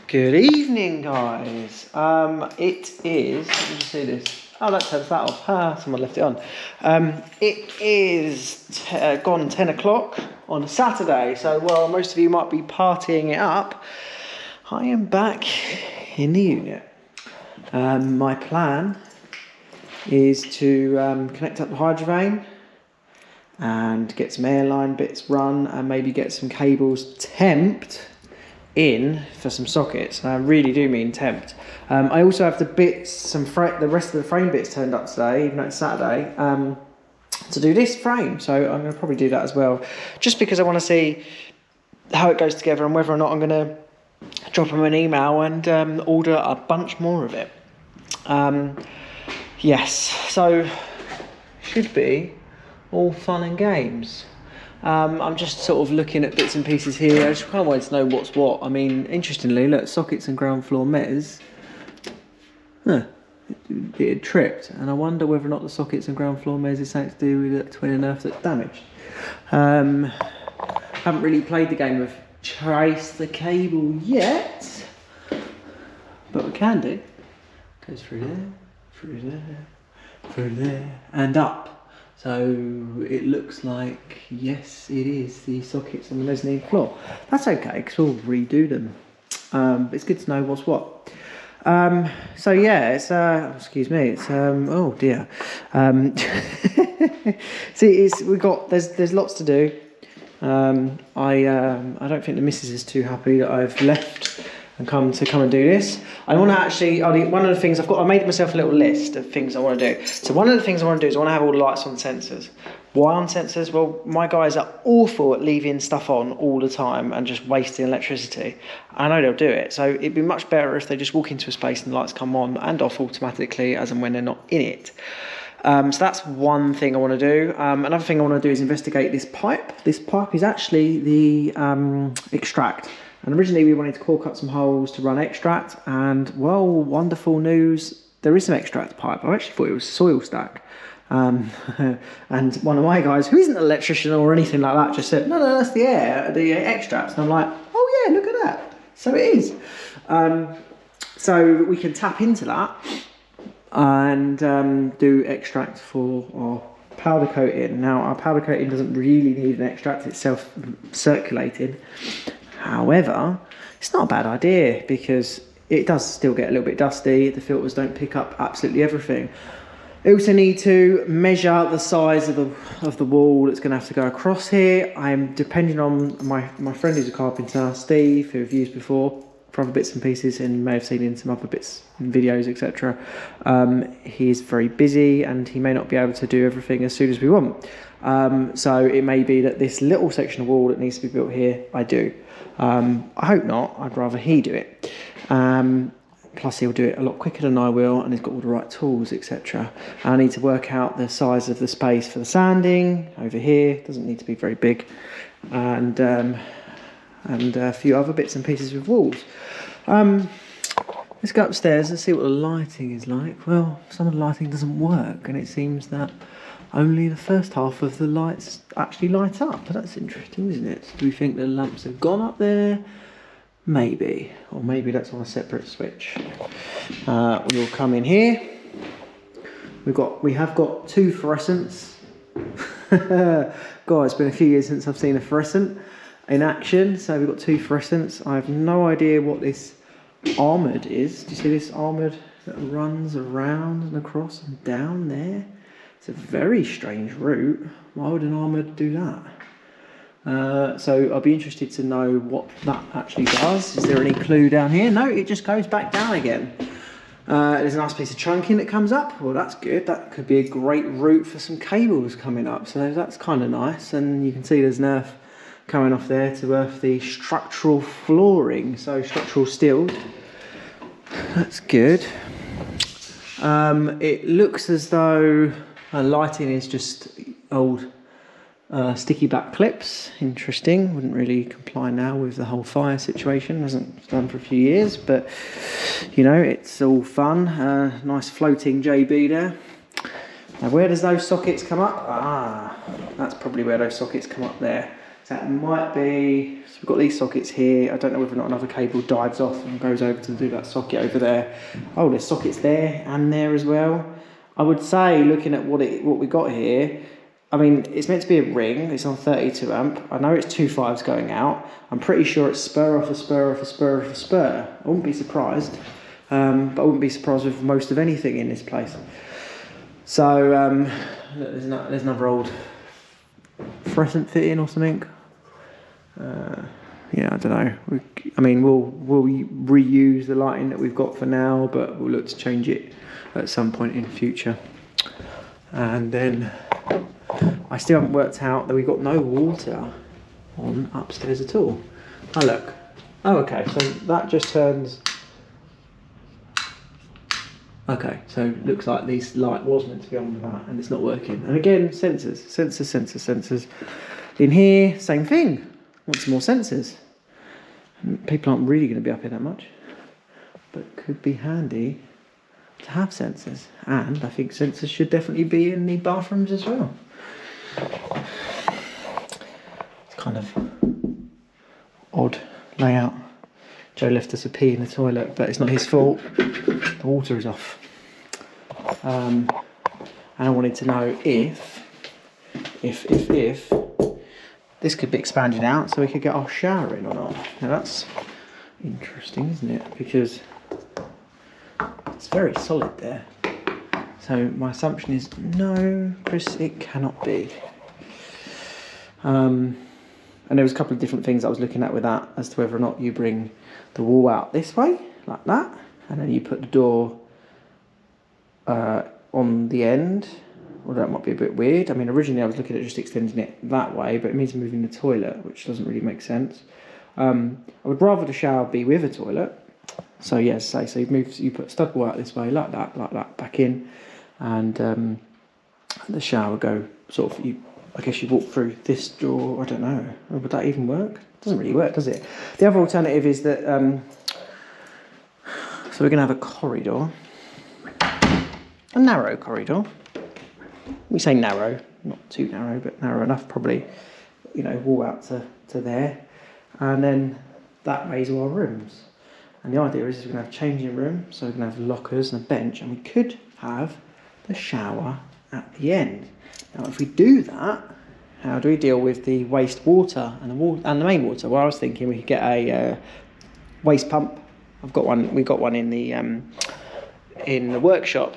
Good evening, guys. It is. Let me just see this. Oh, that turns that off. Someone left it on. It is gone 10 o'clock on a Saturday. So, while most of you might be partying it up, I am back in the unit. My plan is to connect up the hydrovane and get some airline bits run and maybe get some cables temped in for some sockets. And I really do mean temped. I also have the rest of the frame bits turned up today, even though it's Saturday, to do this frame. So I'm going to probably do that as well, just because I want to see how it goes together and whether or not I'm going to drop them an email and order a bunch more of it. Yes, so should be all fun and games. I'm just sort of looking at bits and pieces here. I just can't wait to know what's what. I mean, interestingly, look, sockets and ground floor mez. It had tripped, and I wonder whether or not the sockets and ground floor mez is something to do with the twin and earth that's damaged. Haven't really played the game of trace the cable yet, but we can do. Goes through there, through there, through there, and up. So it looks like, yes, it is the sockets on the mezzanine floor. That's okay, because we'll redo them. But it's good to know what's what. So yeah, it's, excuse me, it's, oh dear. See, there's lots to do. I don't think the missus is too happy that I've left and come and do this. I want to actually, one of the things I made myself a little list of things I want to do. So one of the things I want to do is I want to have all the lights on sensors. Why on sensors? Well, my guys are awful at leaving stuff on all the time and just wasting electricity. I know they'll do it. So it'd be much better if they just walk into a space and the lights come on and off automatically as and when they're not in it. So that's one thing I want to do. Another thing I want to do is investigate this pipe. This pipe is actually the extract. And originally we wanted to core cut some holes to run extract, and well, wonderful news, there is some extract pipe. I actually thought it was soil stack. And one of my guys, who isn't an electrician or anything like that, just said, no, that's the extracts. And I'm like, oh yeah, look at that. So it is. So we can tap into that and do extract for our powder coating. Now, our powder coating doesn't really need an extract, it's self-circulating. However, it's not a bad idea because it does still get a little bit dusty. The filters don't pick up absolutely everything. I also need to measure the size of the wall that's going to have to go across here. I'm depending on my friend who's a carpenter, Steve, who I've used before for other bits and pieces, and you may have seen in some other bits and videos, etc. He is very busy and he may not be able to do everything as soon as we want. So it may be that this little section of wall that needs to be built here, I do. I hope not. I'd rather he do it. Plus he'll do it a lot quicker than I will, and he's got all the right tools, etc. I need to work out the size of the space for the sanding over here. Doesn't need to be very big, and a few other bits and pieces with walls. Let's go upstairs and see what the lighting is like. Well, some of the lighting doesn't work, and it seems that only the first half of the lights actually light up. But that's interesting, isn't it? Do we think the lamps have gone up there? Maybe. Or maybe that's on a separate switch. We'll come in here. We have got two fluorescents. God, it's been a few years since I've seen a fluorescent in action. So we've got two fluorescents. I have no idea what this armoured is. Do you see this armoured that runs around and across and down there? It's a very strange route. Why would an armoured do that? So I'll be interested to know what that actually does. Is there any clue down here? No, it just goes back down again. There's a nice piece of trunking that comes up. Well, that's good. That could be a great route for some cables coming up. So that's kind of nice. And you can see there's an earth coming off there to earth the structural flooring. So structural steel. That's good. It looks as though lighting is just old sticky back clips. Interesting. Wouldn't really comply now with the whole fire situation. Hasn't done for a few years, but you know, it's all fun. Nice floating JB there. Now, where does those sockets come up? That's probably where those sockets come up there. So that might be, so we've got these sockets here. I don't know whether or not another cable dives off and goes over to do that socket over there. Oh, there's sockets there and there as well. I would say, looking at what we got here, I mean, it's meant to be a ring. It's on 32 amp. I know it's 2 5s going out. I'm pretty sure it's spur off a spur off a spur off a spur. I wouldn't be surprised. But I wouldn't be surprised with most of anything in this place. So, look, there's another old fluorescent fitting or something. Yeah, I don't know. I mean, we'll reuse the lighting that we've got for now, but we'll look to change it at some point in the future. And then I still haven't worked out that we've got no water on upstairs at all. Oh look. Oh, okay. So that just turns. Okay, so it looks like this light was meant to be on with that, and it's not working. And again, sensors. In here, same thing. Want some more sensors. People aren't really going to be up here that much, but could be handy to have sensors. And I think sensors should definitely be in the bathrooms as well. It's kind of odd layout. Joe left us a pee in the toilet, but it's not his fault. The water is off. And I wanted to know if this could be expanded out so we could get our shower in or not. Now that's interesting, isn't it? Because it's very solid there. So my assumption is no, Chris, it cannot be. And there was a couple of different things I was looking at with that as to whether or not you bring the wall out this way, like that, and then you put the door on the end. Well, that might be a bit weird. I mean, originally I was looking at just extending it that way, but it means moving the toilet, which doesn't really make sense. I would rather the shower be with a toilet. So yes, so you put a stud wall out this way, like that, back in, and the shower go sort of, I guess you walk through this door. I don't know. Would that even work? It doesn't really work, does it? The other alternative is that, so we're going to have a corridor, a narrow corridor. We say narrow, not too narrow, but narrow enough, probably, you know, wall out to there. And then that ways all our rooms. And the idea is we're going to have a changing room, so we're going to have lockers and a bench, and we could have the shower at the end. Now, if we do that, how do we deal with the waste water and the main water? Well, I was thinking we could get a waste pump. I've got one. We got one in the workshop.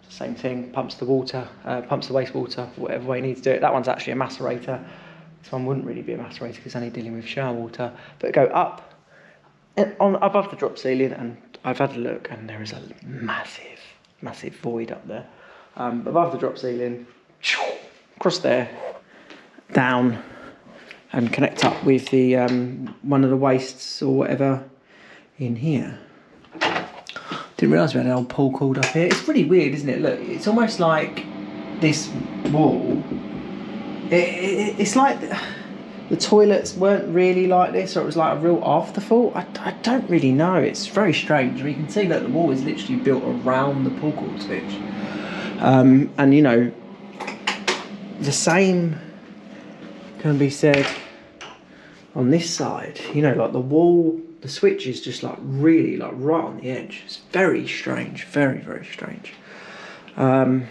Same thing. Pumps the water, pumps the wastewater, whatever way you need to do it. That one's actually a macerator. This one wouldn't really be a macerator because it's only dealing with shower water. But go up above the drop ceiling, and I've had a look, and there is a massive void up there. Above the drop ceiling, across there, down, and connect up with the one of the wastes or whatever in here. Didn't realise we had an old pool called up here. It's pretty weird, isn't it? Look, it's almost like this wall. It's like the toilets weren't really like this, or it was like a real afterthought. I don't really know. It's very strange. We can see that the wall is literally built around the pool call switch. And you know, the same can be said on this side. You know, like the wall, the switch is just like really like right on the edge. It's very strange, very strange. So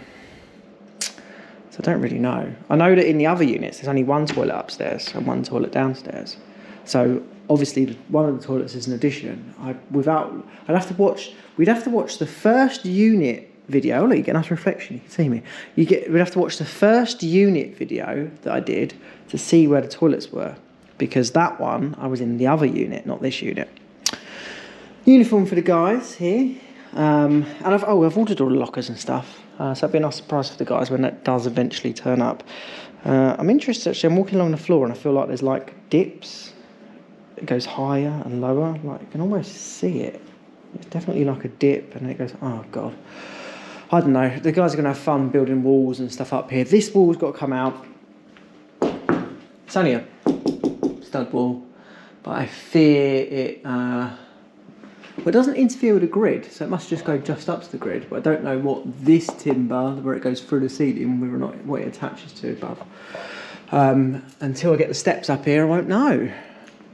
I don't really know. I know that in the other units there's only one toilet upstairs and one toilet downstairs. So obviously one of the toilets is an addition. We'd have to watch the first unit video. Oh, look, you get a nice reflection. You can see me. We'd have to watch the first unit video that I did to see where the toilets were, because that one I was in the other unit, not this unit. Uniform for the guys here, and I've ordered all the lockers and stuff. So that'd be a nice surprise for the guys when that does eventually turn up. I'm interested actually. I'm walking along the floor and I feel like there's like dips. It goes higher and lower. Like you can almost see it. It's definitely like a dip, and it goes. Oh god. I don't know. The guys are gonna have fun building walls and stuff up here. This wall's got to come out. It's only a stud wall, but I fear it. Well, it doesn't interfere with the grid, so it must just go just up to the grid. But I don't know what this timber, where it goes through the ceiling, whether or not what it attaches to above. Until I get the steps up here, I won't know.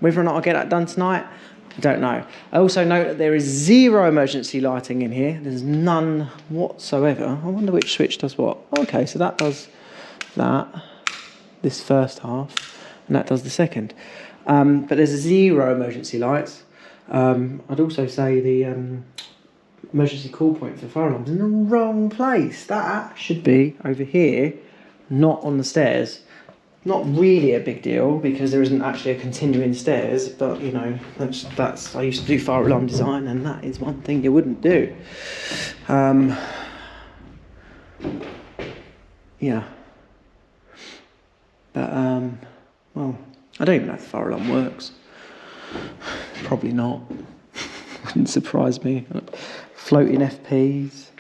Whether or not I get that done tonight, I don't know. I also note that there is 0 emergency lighting in here. There's none whatsoever. I wonder which switch does what. Okay, so that does that, this first half, and that does the second. But there's 0 emergency lights. I'd also say the emergency call point for fire alarms in the wrong place. That should be over here, not on the stairs. Not really a big deal because there isn't actually a continuing stairs, but you know, that's I used to do fire alarm design, and that is one thing you wouldn't do. Yeah. But well, I don't even know if the fire alarm works. Probably not. Wouldn't surprise me. Floating FPs.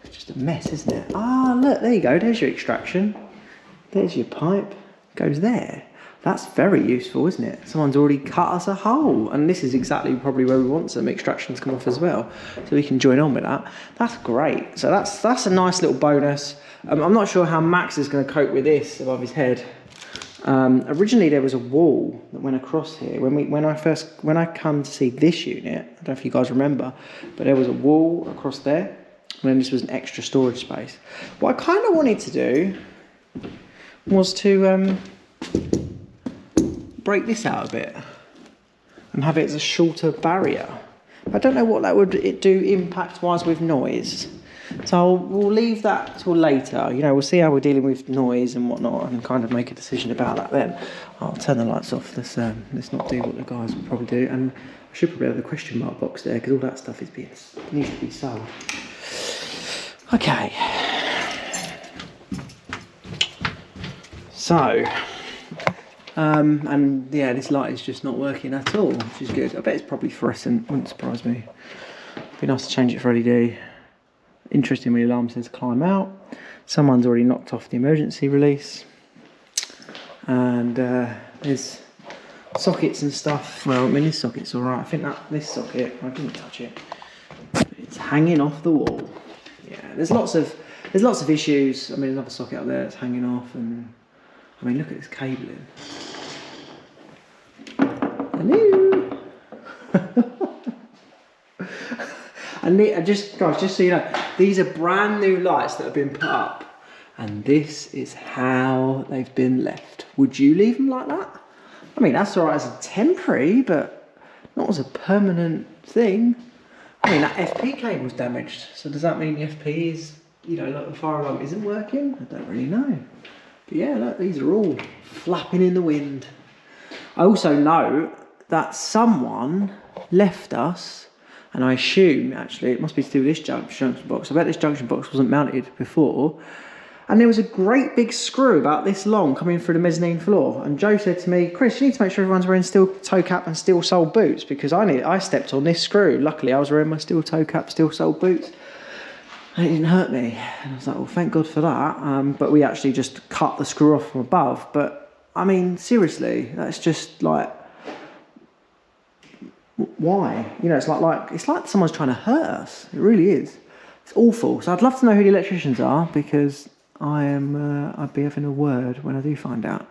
It's just a mess, isn't it? Ah, look, there you go. There's your extraction. There's your pipe. Goes there. That's very useful, isn't it? Someone's already cut us a hole. And this is exactly probably where we want some extractions to come off as well. So we can join on with that. That's great. So that's a nice little bonus. I'm not sure how Max is going to cope with this above his head. Originally there was a wall that went across here. When I come to see this unit, I don't know if you guys remember, but there was a wall across there when this was an extra storage space. What I kind of wanted to do was to break this out a bit and have it as a shorter barrier. I don't know what that would do impact-wise with noise. So we'll leave that till later. You know, we'll see how we're dealing with noise and whatnot and kind of make a decision about that then. I'll turn the lights off. Let's not do what the guys would probably do. And I should probably have the question mark box there because all that stuff needs to be sold. Okay. So, and yeah, this light is just not working at all, which is good. I bet it's probably fluorescent, wouldn't surprise me. Be nice to change it for LED. Interestingly, the alarm says climb out. Someone's already knocked off the emergency release. And there's sockets and stuff. Well, I mean, this socket's alright. I think this socket, I didn't touch it. It's hanging off the wall. Yeah, there's lots of issues. I mean, another socket up there that's hanging off, and I mean, look at this cabling. Hello. And just so you know, these are brand new lights that have been put up, and this is how they've been left. Would you leave them like that? I mean, that's all right as a temporary, but not as a permanent thing. I mean, that FP cable's damaged, so does that mean the FP is, you know, like the fire alarm isn't working? I don't really know. But yeah, look, these are all flapping in the wind. I also know that someone left us, and I assume, actually, it must be to do with this junction box. I bet this junction box wasn't mounted before. And there was a great big screw about this long coming through the mezzanine floor. And Joe said to me, Chris, you need to make sure everyone's wearing steel toe cap and steel sole boots, because I stepped on this screw. Luckily, I was wearing my steel toe cap, steel sole boots. And it didn't hurt me. And I was like, well, thank God for that. But we actually just cut the screw off from above. But, I mean, seriously, that's just like, why? You know, it's like someone's trying to hurt us. It really is. It's awful. So I'd love to know who the electricians are, because I'd be having a word when I do find out.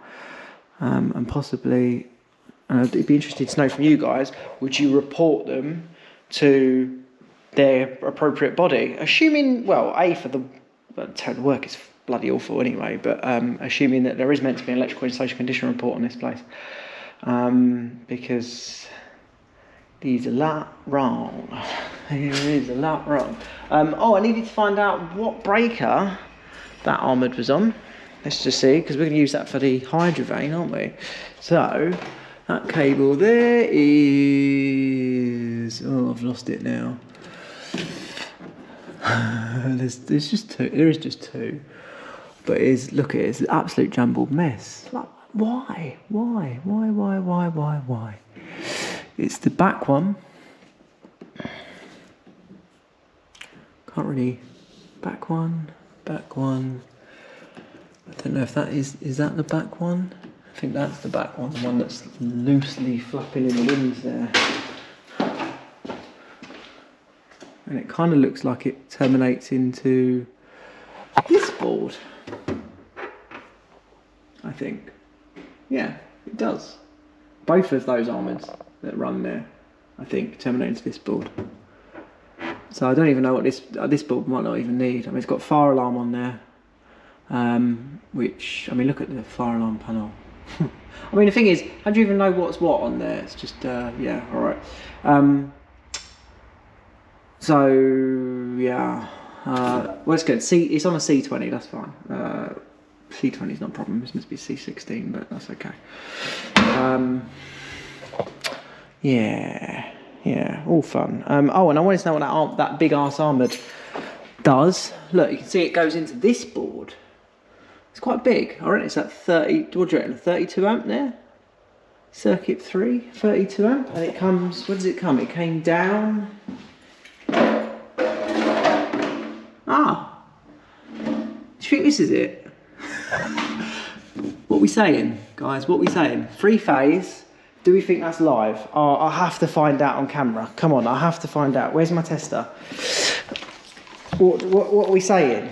And possibly, it'd be interesting to know from you guys, would you report them to their appropriate body? Assuming, well, for the work is bloody awful anyway, but assuming that there is meant to be an electrical installation condition report on this place. Because there's a lot wrong. There is a lot wrong. I needed to find out what breaker that Ahmed was on. Let's just see, because we're going to use that for the hydrovane, aren't we? So, that cable there is... Oh, I've lost it now. There's just two. There is just two. But look at it, it's an absolute jumbled mess. Like, why? Why? It's the back one. Can't really... Back one. I don't know if that is that the back one? I think that's the back one, the one that's loosely flapping in the winds there. And it kind of looks like it terminates into this board, I think. Yeah, it does. Both of those armoured that run there, I think, terminate into this board. So I don't even know what this board might not even need. I mean, it's got fire alarm on there, which, I mean, look at the fire alarm panel. I mean, the thing is, how do you even know what's what on there? It's just, yeah, all right. So, yeah, well, it's good. It's on a C20, that's fine. C20 is not a problem. This must be C16, but that's okay. Yeah, all fun. Oh, and I wanted to know what that big ass armoured does. Look, you can see it goes into this board. It's quite big. I reckon it's at 30, what do you reckon, 32 amp there? Circuit 3, 32 amp. And it comes, where does it come? It came down. Ah. Do you think this is it? What are we saying, guys? What are we saying? 3-phase. Do we think that's live? Oh, I have to find out on camera. Come on, I have to find out. Where's my tester? What are we saying?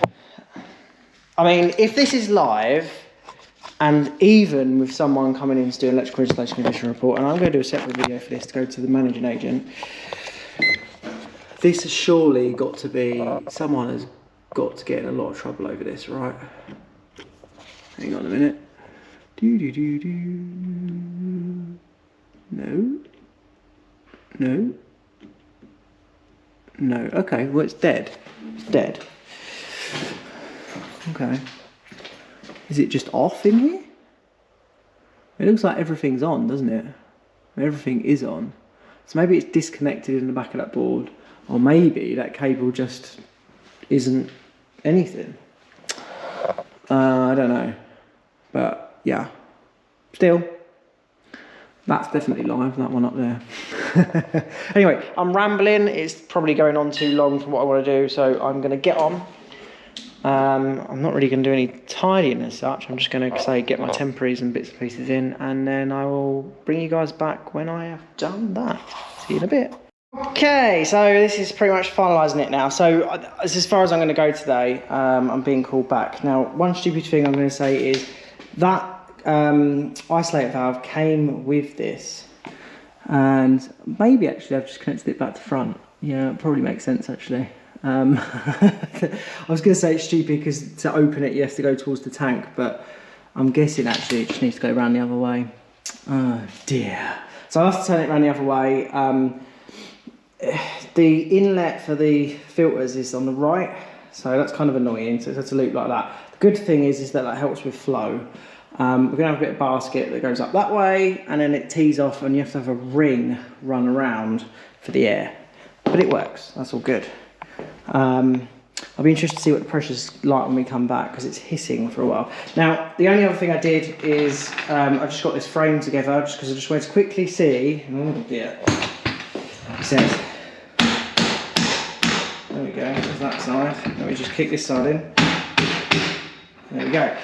I mean, if this is live, and even with someone coming in to do an electrical installation condition report, and I'm going to do a separate video for this to go to the managing agent, this has surely got to be, someone has got to get in a lot of trouble over this, right? Hang on a minute. No, okay, well it's dead. It's dead. Okay. Is it just off in here? It looks like everything's on, doesn't it? Everything is on. So maybe it's disconnected in the back of that board, or maybe that cable just isn't anything. I don't know. But yeah, still, that's definitely live, that one up there. Anyway, I'm rambling. It's probably going on too long for what I want to do, so I'm going to get on. I'm not really going to do any tidying as such. I'm just going to say get my temporaries and bits and pieces in, and then I will bring you guys back when I have done that. See you in a bit. Okay, so this is pretty much finalising it now. So as far as I'm going to go today, I'm being called back. Now, one stupid thing I'm going to say is that isolator valve came with this, and maybe actually I've just connected it back to front. Yeah, it probably makes sense actually. I was going to say it's stupid because to open it you have to go towards the tank, but I'm guessing actually it just needs to go around the other way. Oh dear. So I have to turn it around the other way. The inlet for the filters is on the right, so that's kind of annoying, so it's a loop like that. The good thing is that helps with flow. We're going to have a bit of basket that goes up that way, and then it tees off and you have to have a ring run around for the air. But it works, that's all good. I'll be interested to see what the pressure's like when we come back, because it's hissing for a while. Now, the only other thing I did is I just got this frame together, just because I just wanted to quickly see. Oh dear. It says, there we go, there's that side. Let me just kick this side in. There we go.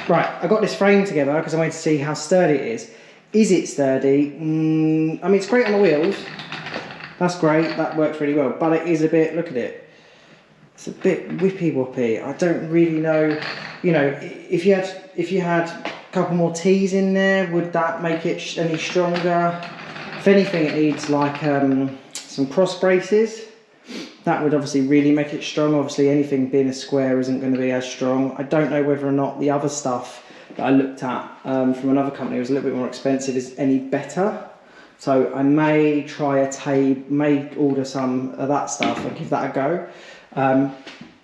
Right, I got this frame together because I wanted to see how sturdy it is. Is it sturdy? I mean, it's great on the wheels. That's great, that works really well. But it is a bit, look at it. It's a bit whippy-woppy. I don't really know, you know, if you had a couple more T's in there, would that make it any stronger? If anything, it needs like some cross braces. That would obviously really make it strong. Obviously, anything being a square isn't going to be as strong. I don't know whether or not the other stuff that I looked at from another company was a little bit more expensive is any better. So I may try may order some of that stuff and give that a go.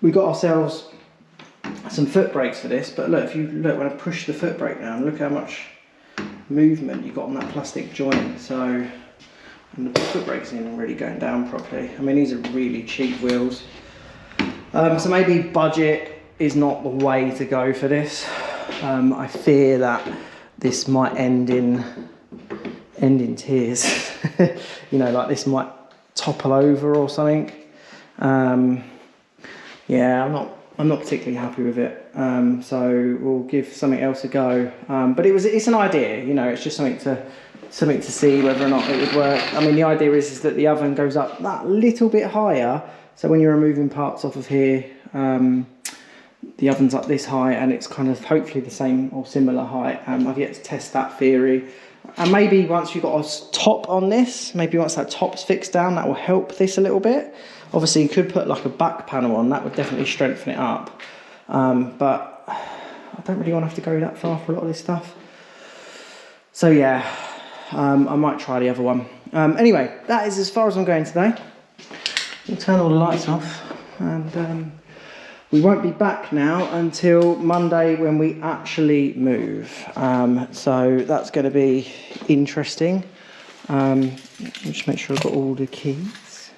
We got ourselves some foot brakes for this, but look, if you look, when I push the foot brake down, look how much movement you got on that plastic joint. So, and the foot brakes isn't really going down properly. I mean, these are really cheap wheels. So maybe budget is not the way to go for this. I fear that this might end in tears. You know, like this might topple over or something. Yeah, I'm not particularly happy with it. So we'll give something else a go. But it's an idea, you know, it's just something to see whether or not it would work. I mean, the idea is that the oven goes up that little bit higher, so when you're removing parts off of here, the oven's up this high and it's kind of hopefully the same or similar height. I've yet to test that theory. And maybe once you've got a top on this, maybe once that top's fixed down, that will help this a little bit. Obviously you could put like a back panel on, that would definitely strengthen it up. But I don't really want to have to go that far for a lot of this stuff. So yeah, I might try the other one. Anyway, that is as far as I'm going today. We'll turn all the lights off and we won't be back now until Monday when we actually move. So that's going to be interesting. Just make sure I've got all the keys.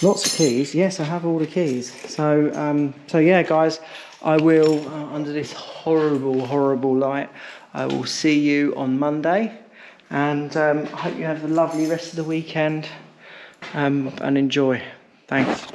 Lots of keys. Yes, I have all the keys. So yeah, guys, I will, under this horrible light, I will see you on Monday. And I hope you have a lovely rest of the weekend and enjoy. Thanks.